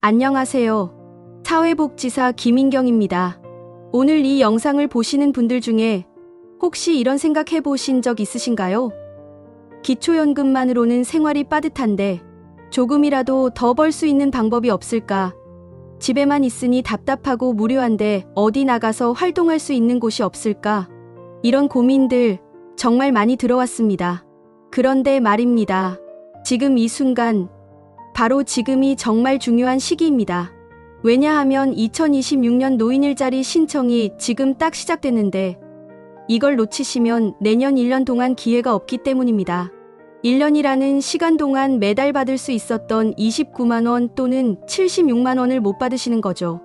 안녕하세요. 사회복지사 김인경입니다. 오늘 이 영상을 보시는 분들 중에 혹시 이런 생각 해보신 적 있으신가요? 기초연금만으로는 생활이 빠듯한데 조금이라도 더 벌 수 있는 방법이 없을까? 집에만 있으니 답답하고 무료한데 어디 나가서 활동할 수 있는 곳이 없을까? 이런 고민들 정말 많이 들어왔습니다. 그런데 말입니다. 지금 이 순간, 바로 지금이 정말 중요한 시기입니다. 왜냐하면 2026년 노인일자리 신청이 지금 딱 시작됐는데 이걸 놓치시면 내년 1년 동안 기회가 없기 때문입니다. 1년이라는 시간 동안 매달 받을 수 있었던 29만 원 또는 76만 원을 못 받으시는 거죠.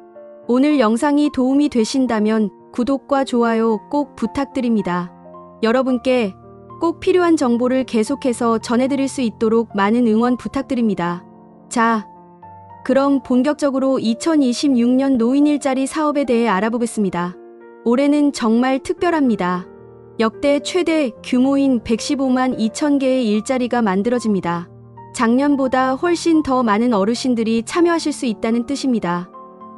오늘 영상이 도움이 되신다면 구독과 좋아요 꼭 부탁드립니다. 여러분께 꼭 필요한 정보를 계속해서 전해드릴 수 있도록 많은 응원 부탁드립니다. 자, 그럼 본격적으로 2026년 노인일자리 사업에 대해 알아보겠습니다. 올해는 정말 특별합니다. 역대 최대 규모인 115만 2천 개의 일자리가 만들어집니다. 작년보다 훨씬 더 많은 어르신들이 참여하실 수 있다는 뜻입니다.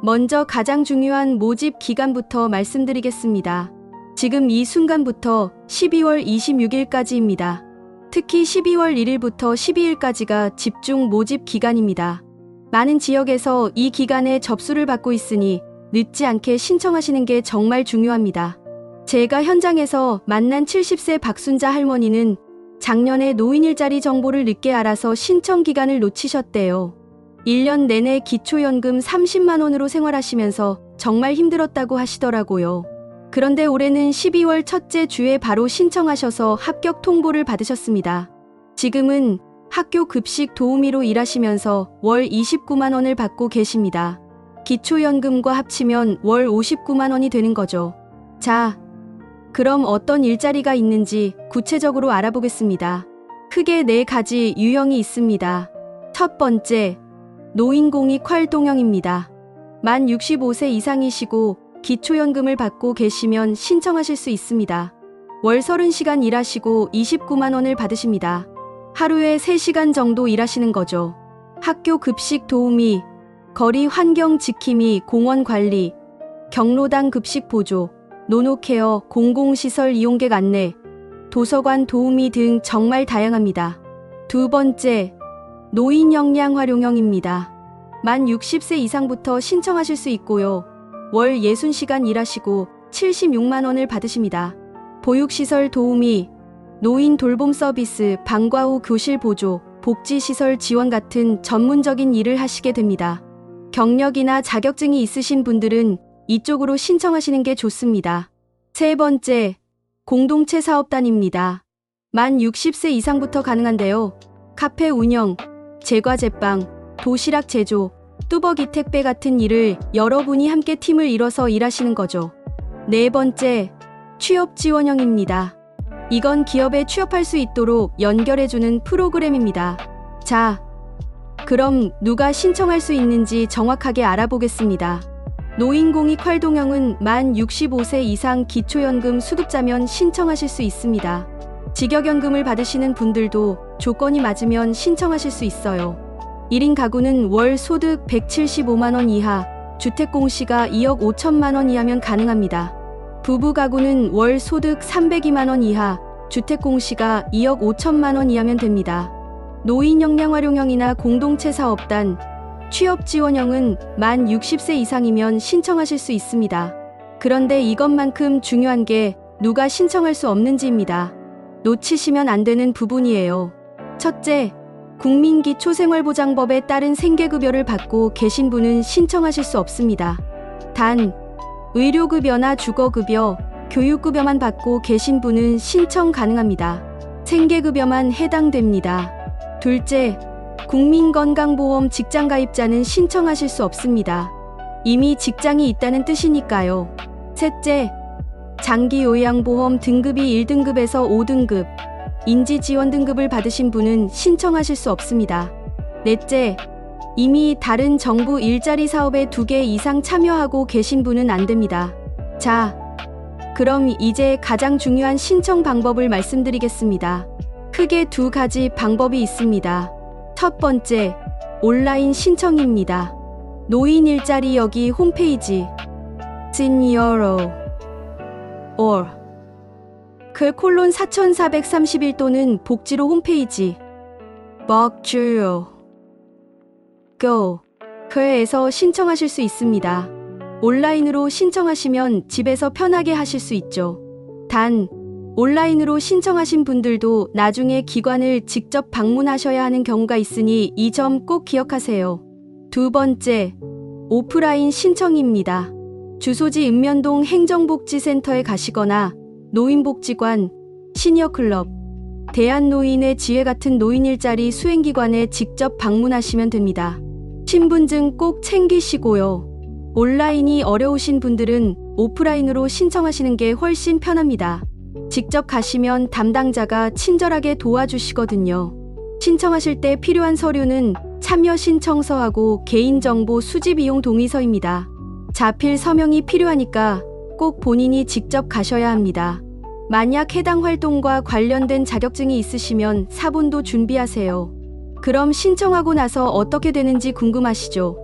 먼저 가장 중요한 모집 기간부터 말씀드리겠습니다. 지금 이 순간부터 12월 26일까지입니다. 특히 12월 1일부터 12일까지가 집중 모집 기간입니다. 많은 지역에서 이 기간에 접수를 받고 있으니 늦지 않게 신청하시는 게 정말 중요합니다. 제가 현장에서 만난 70세 박순자 할머니는 작년에 노인일자리 정보를 늦게 알아서 신청 기간을 놓치셨대요. 1년 내내 기초연금 30만 원으로 생활하시면서 정말 힘들었다고 하시더라고요. 그런데 올해는 12월 첫째 주에 바로 신청하셔서 합격 통보를 받으셨습니다. 지금은 학교 급식 도우미로 일하시면서 월 29만 원을 받고 계십니다. 기초연금과 합치면 월 59만 원이 되는 거죠. 자, 그럼 어떤 일자리가 있는지 구체적으로 알아보겠습니다. 크게 4가지 유형이 있습니다. 첫 번째, 노인공익 활동형입니다. 만 65세 이상이시고 기초연금을 받고 계시면 신청하실 수 있습니다. 월 30시간 일하시고 29만 원을 받으십니다. 하루에 3시간 정도 일하시는 거죠. 학교 급식 도우미, 거리 환경 지킴이, 공원 관리, 경로당 급식 보조, 노노케어, 공공시설 이용객 안내, 도서관 도우미 등 정말 다양합니다. 두 번째, 노인 역량 활용형입니다. 만 60세 이상부터 신청하실 수 있고요. 월 60시간 일하시고 76만 원을 받으십니다. 보육시설 도우미, 노인 돌봄 서비스, 방과 후 교실 보조, 복지시설 지원 같은 전문적인 일을 하시게 됩니다. 경력이나 자격증이 있으신 분들은 이쪽으로 신청하시는 게 좋습니다. 세 번째, 공동체 사업단입니다. 만 60세 이상부터 가능한데요. 카페 운영, 제과 제빵, 도시락 제조, 뚜벅이 택배 같은 일을 여러분이 함께 팀을 이뤄서 일하시는 거죠. 네 번째, 취업 지원형입니다. 이건 기업에 취업할 수 있도록 연결해주는 프로그램입니다. 자, 그럼 누가 신청할 수 있는지 정확하게 알아보겠습니다. 노인공익 활동형은 만 65세 이상 기초연금 수급자면 신청하실 수 있습니다. 직역연금을 받으시는 분들도 조건이 맞으면 신청하실 수 있어요. 1인 가구는 월 소득 175만 원 이하, 주택공시가 2억 5천만 원 이하면 가능합니다. 부부 가구는 월 소득 302만 원 이하, 주택공시가 2억 5천만 원 이하면 됩니다. 노인 역량 활용형이나 공동체 사업단, 취업 지원형은 만 60세 이상이면 신청하실 수 있습니다. 그런데 이것만큼 중요한 게 누가 신청할 수 없는지입니다. 놓치시면 안 되는 부분이에요. 첫째, 국민기초생활보장법에 따른 생계급여를 받고 계신 분은 신청하실 수 없습니다. 단, 의료급여나 주거급여, 교육급여만 받고 계신 분은 신청 가능합니다. 생계급여만 해당됩니다. 둘째, 국민건강보험 직장가입자는 신청하실 수 없습니다. 이미 직장이 있다는 뜻이니까요. 셋째, 장기요양보험 등급이 1등급에서 5등급, 인지지원 등급을 받으신 분은 신청하실 수 없습니다. 넷째, 이미 다른 정부 일자리 사업에 2개 이상 참여하고 계신 분은 안 됩니다. 자, 그럼 이제 가장 중요한 신청 방법을 말씀드리겠습니다. 크게 2가지 방법이 있습니다. 첫 번째, 온라인 신청입니다. 노인 일자리 여기 홈페이지 Senior or 콜론 4431 또는 복지로 홈페이지 Work Go 에서 신청하실 수 있습니다. 온라인으로 신청하시면 집에서 편하게 하실 수 있죠. 단, 온라인으로 신청하신 분들도 나중에 기관을 직접 방문하셔야 하는 경우가 있으니 이 점 꼭 기억하세요. 두 번째, 오프라인 신청입니다. 주소지 읍면동 행정복지센터에 가시거나 노인복지관, 시니어클럽, 대한노인의 지회 같은 노인 일자리 수행기관에 직접 방문하시면 됩니다. 신분증 꼭 챙기시고요. 온라인이 어려우신 분들은 오프라인으로 신청하시는 게 훨씬 편합니다. 직접 가시면 담당자가 친절하게 도와주시거든요. 신청하실 때 필요한 서류는 참여 신청서하고 개인정보 수집 이용 동의서입니다. 자필 서명이 필요하니까 꼭 본인이 직접 가셔야 합니다. 만약 해당 활동과 관련된 자격증이 있으시면 사본도 준비하세요. 그럼 신청하고 나서 어떻게 되는지 궁금하시죠?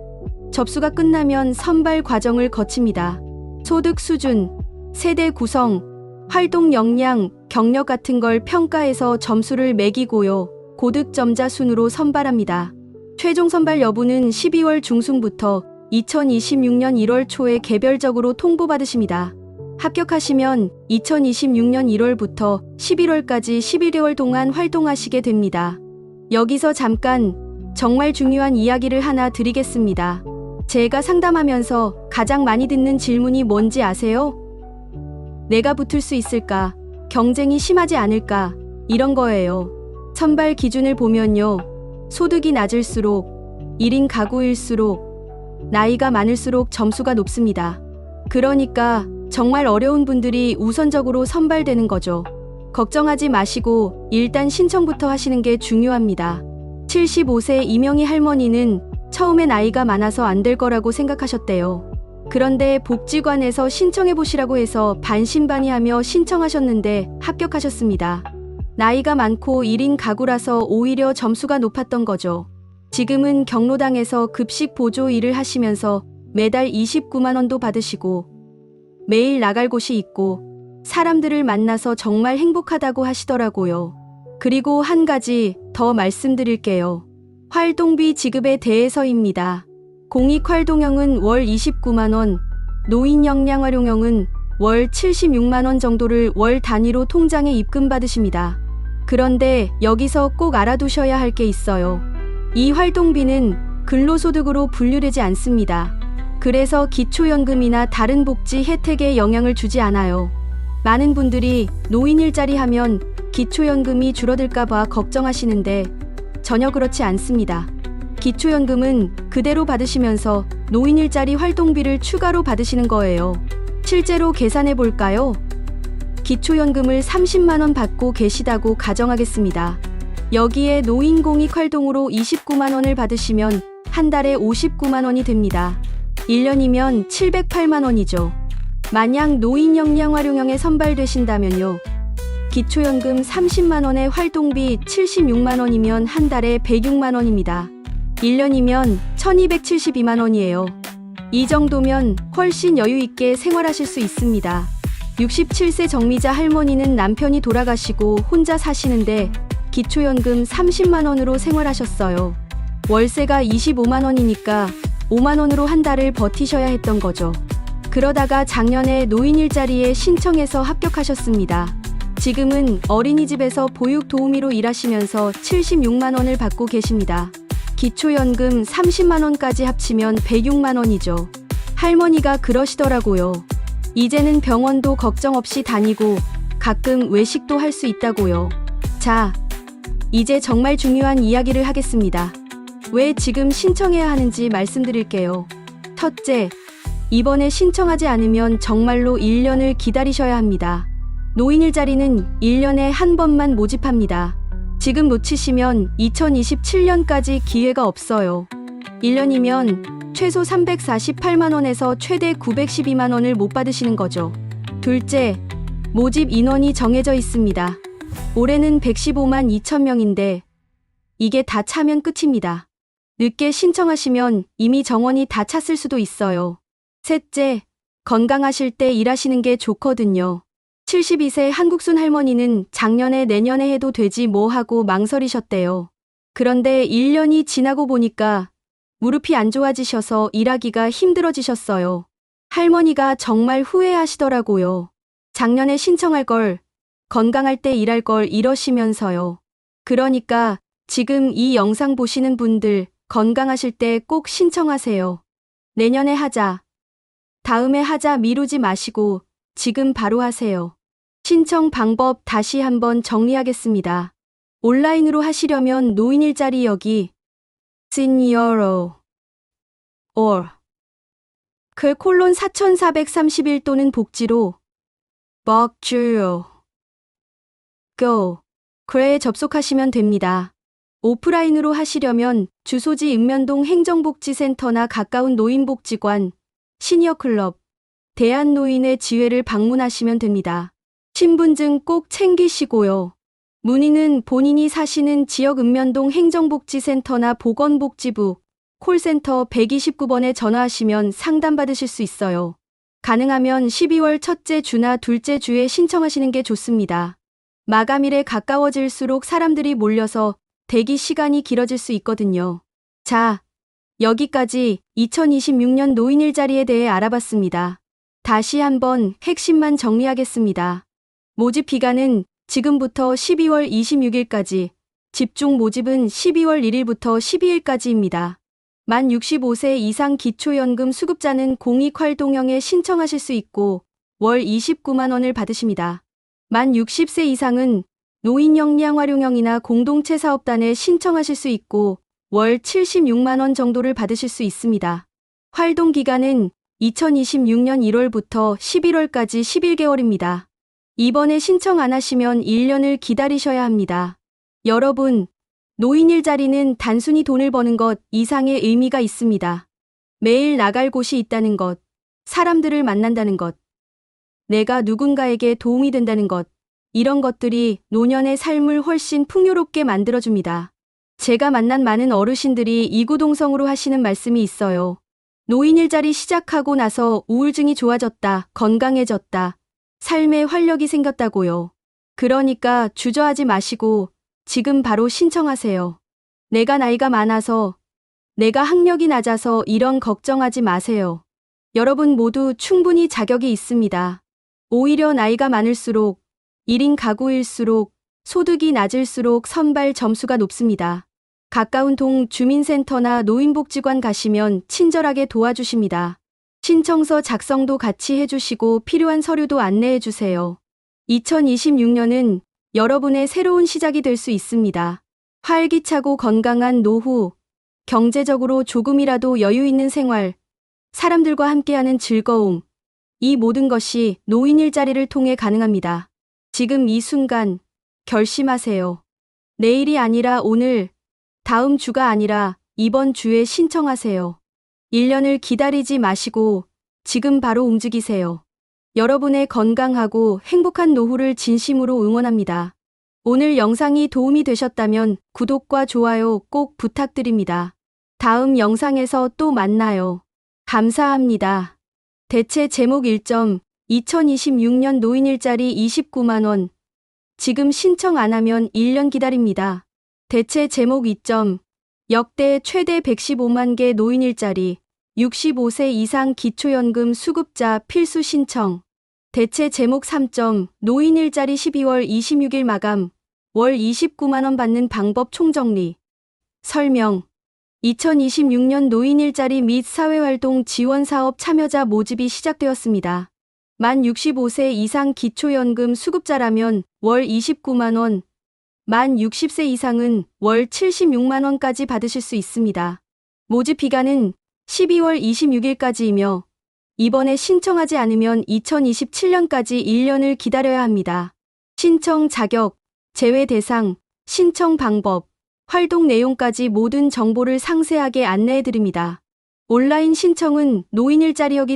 접수가 끝나면 선발 과정을 거칩니다. 소득 수준, 세대 구성, 활동 역량, 경력 같은 걸 평가해서 점수를 매기고요. 고득점자 순으로 선발합니다. 최종 선발 여부는 12월 중순부터 2026년 1월 초에 개별적으로 통보받으십니다. 합격하시면 2026년 1월부터 11월까지 11개월 동안 활동하시게 됩니다. 여기서 잠깐 정말 중요한 이야기를 하나 드리겠습니다. 제가 상담하면서 가장 많이 듣는 질문이 뭔지 아세요? 내가 붙을 수 있을까? 경쟁이 심하지 않을까? 이런 거예요. 선발 기준을 보면요. 소득이 낮을수록, 1인 가구일수록, 나이가 많을수록 점수가 높습니다. 그러니까 정말 어려운 분들이 우선적으로 선발되는 거죠. 걱정하지 마시고 일단 신청부터 하시는 게 중요합니다. 75세 이명희 할머니는 처음에 나이가 많아서 안 될 거라고 생각하셨대요. 그런데 복지관에서 신청해보시라고 해서 반신반의하며 신청하셨는데 합격하셨습니다. 나이가 많고 1인 가구라서 오히려 점수가 높았던 거죠. 지금은 경로당에서 급식 보조 일을 하시면서 매달 29만 원도 받으시고 매일 나갈 곳이 있고 사람들을 만나서 정말 행복하다고 하시더라고요. 그리고 한 가지 더 말씀드릴게요. 활동비 지급에 대해서입니다. 공익활동형은 월 29만 원, 노인역량활용형은 월 76만 원 정도를 월 단위로 통장에 입금받으십니다. 그런데 여기서 꼭 알아두셔야 할 게 있어요. 이 활동비는 근로소득으로 분류되지 않습니다. 그래서 기초연금이나 다른 복지 혜택에 영향을 주지 않아요. 많은 분들이 노인 일자리 하면 기초연금이 줄어들까봐 걱정하시는데 전혀 그렇지 않습니다. 기초연금은 그대로 받으시면서 노인 일자리 활동비를 추가로 받으시는 거예요. 실제로 계산해 볼까요? 기초연금을 30만 원 받고 계시다고 가정하겠습니다. 여기에 노인공익 활동으로 29만 원을 받으시면 한 달에 59만 원이 됩니다. 1년이면 708만 원이죠. 만약 노인역량활용형에 선발되신다면요. 기초연금 30만 원에 활동비 76만 원이면 한 달에 106만 원입니다. 1년이면 1272만 원이에요. 이 정도면 훨씬 여유 있게 생활하실 수 있습니다. 67세 정미자 할머니는 남편이 돌아가시고 혼자 사시는데 기초연금 30만 원으로 생활하셨어요. 월세가 25만 원이니까 5만 원으로 한 달을 버티셔야 했던 거죠. 그러다가 작년에 노인 일자리에 신청해서 합격하셨습니다. 지금은 어린이집에서 보육 도우미로 일하시면서 76만 원을 받고 계십니다. 기초연금 30만 원까지 합치면 106만 원이죠. 할머니가 그러시더라고요. 이제는 병원도 걱정 없이 다니고 가끔 외식도 할 수 있다고요. 자, 이제 정말 중요한 이야기를 하겠습니다. 왜 지금 신청해야 하는지 말씀드릴게요. 첫째, 이번에 신청하지 않으면 정말로 1년을 기다리셔야 합니다. 노인 일자리는 1년에 한 번만 모집합니다. 지금 놓치시면 2027년까지 기회가 없어요. 1년이면 최소 348만 원에서 최대 912만 원을 못 받으시는 거죠. 둘째, 모집 인원이 정해져 있습니다. 올해는 115만 2천 명인데 이게 다 차면 끝입니다. 늦게 신청하시면 이미 정원이 다 찼을 수도 있어요. 셋째, 건강하실 때 일하시는 게 좋거든요. 72세 한국순 할머니는 작년에 내년에 해도 되지 뭐 하고 망설이셨대요. 그런데 1년이 지나고 보니까 무릎이 안 좋아지셔서 일하기가 힘들어지셨어요. 할머니가 정말 후회하시더라고요. 작년에 신청할 걸, 건강할 때 일할 걸 이러시면서요. 그러니까 지금 이 영상 보시는 분들 건강하실 때 꼭 신청하세요. 내년에 하자, 다음에 하자 미루지 마시고 지금 바로 하세요. 신청 방법 다시 한번 정리하겠습니다. 온라인으로 하시려면 노인 일자리 여기 Senior or 그 콜론 4431 또는 복지로 Bokjuyo Go 그래에 접속하시면 됩니다. 오프라인으로 하시려면 주소지 읍면동 행정복지센터나 가까운 노인복지관, 시니어클럽, 대한노인의 지회를 방문하시면 됩니다. 신분증 꼭 챙기시고요. 문의는 본인이 사시는 지역 읍면동 행정복지센터나 보건복지부, 콜센터 129번에 전화하시면 상담받으실 수 있어요. 가능하면 12월 첫째 주나 둘째 주에 신청하시는 게 좋습니다. 마감일에 가까워질수록 사람들이 몰려서 대기 시간이 길어질 수 있거든요. 자, 여기까지 2026년 노인 일자리에 대해 알아봤습니다. 다시 한번 핵심만 정리하겠습니다. 모집 기간은 지금부터 12월 26일까지, 집중 모집은 12월 1일부터 12일까지입니다. 만 65세 이상 기초연금 수급자는 공익활동형에 신청하실 수 있고 월 29만 원을 받으십니다. 만 60세 이상은 노인역량활용형이나 공동체 사업단에 신청하실 수 있고 월 76만 원 정도를 받으실 수 있습니다. 활동 기간은 2026년 1월부터 11월까지 11개월입니다. 이번에 신청 안 하시면 1년을 기다리셔야 합니다. 여러분, 노인 일자리는 단순히 돈을 버는 것 이상의 의미가 있습니다. 매일 나갈 곳이 있다는 것, 사람들을 만난다는 것, 내가 누군가에게 도움이 된다는 것, 이런 것들이 노년의 삶을 훨씬 풍요롭게 만들어줍니다. 제가 만난 많은 어르신들이 이구동성으로 하시는 말씀이 있어요. 노인 일자리 시작하고 나서 우울증이 좋아졌다, 건강해졌다, 삶에 활력이 생겼다고요. 그러니까 주저하지 마시고 지금 바로 신청하세요. 내가 나이가 많아서, 내가 학력이 낮아서 이런 걱정하지 마세요. 여러분 모두 충분히 자격이 있습니다. 오히려 나이가 많을수록 1인 가구일수록 소득이 낮을수록 선발 점수가 높습니다. 가까운 동 주민센터나 노인복지관 가시면 친절하게 도와주십니다. 신청서 작성도 같이 해주시고 필요한 서류도 안내해주세요. 2026년은 여러분의 새로운 시작이 될 수 있습니다. 활기차고 건강한 노후, 경제적으로 조금이라도 여유 있는 생활, 사람들과 함께하는 즐거움, 이 모든 것이 노인 일자리를 통해 가능합니다. 지금 이 순간 결심하세요. 내일이 아니라 오늘, 다음 주가 아니라 이번 주에 신청하세요. 1년을 기다리지 마시고 지금 바로 움직이세요. 여러분의 건강하고 행복한 노후를 진심으로 응원합니다. 오늘 영상이 도움이 되셨다면 구독과 좋아요 꼭 부탁드립니다. 다음 영상에서 또 만나요. 감사합니다. 대체 제목 1점 2026년 노인 일자리 29만 원. 지금 신청 안 하면 1년 기다립니다. 대체 제목 2점 역대 최대 115만 개 노인 일자리 65세 이상 기초연금 수급자 필수 신청. 대체 제목 3점 노인 일자리 12월 26일 마감 월 29만 원 받는 방법 총정리. 설명 2026년 노인 일자리 및 사회활동 지원사업 참여자 모집이 시작되었습니다. 만 65세 이상 기초연금 수급자라면 월 29만 원, 만 60세 이상은 월 76만 원까지 받으실 수 있습니다. 모집 기간은 12월 26일까지이며 이번에 신청하지 않으면 2027년까지 1년을 기다려야 합니다. 신청 자격, 제외 대상, 신청 방법, 활동 내용까지 모든 정보를 상세하게 안내해 드립니다. 온라인 신청은 노인 일자리 여기